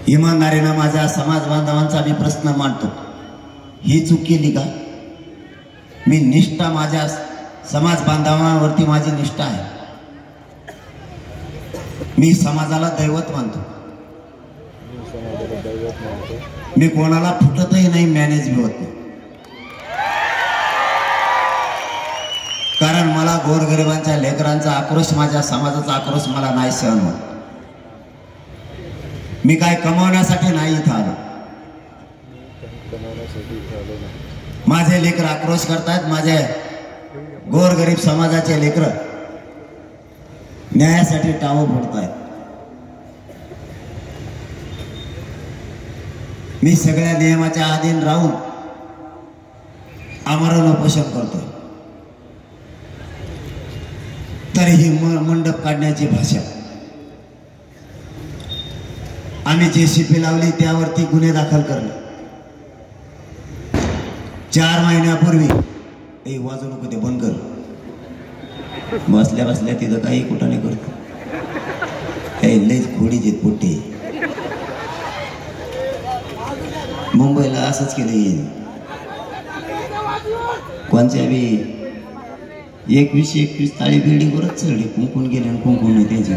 इमानदारीनं माझ्या समाज बांधवांचा मी प्रश्न मांडतो, ही चूक केली का? मी निष्ठा, माझ्या समाज बांधवांवरती माझी निष्ठा आहे. मी समाजाला दैवत मानतो. मी कोणाला फुटतही नाही, मॅनेज बी होत नाही. कारण मला गोरगरिबांच्या लेकरांचा आक्रोश, माझ्या समाजाचा आक्रोश मला नाही सहन होत. मी काय कमावण्यासाठी नाही इथं आलो. माझे लेकर आक्रोश करतात, माझे गोरगरीब समाजाचे लेकर न्यायासाठी टाळं फोडतायत. मी सगळ्या नियमाच्या अधीन राहून आमरण उपोषण करतोय. तरीही मंडप काढण्याची भाषा, आम्ही जेसीपी लावली त्यावरती गुन्हे दाखल करणे. 4 महिन्यापूर्वी ए वाजू नको ते बंद कर, बसल्या बसल्या तिथं काही कुठं नाही करतो. हे लईच खोडीचे पोटे. मुंबईला असंच केलं येईल. कोणत्या बी 21-21 ताळी बिल्डिंगवरच चढले, कुंकून गेले आणि कुंकून नाही त्यांची.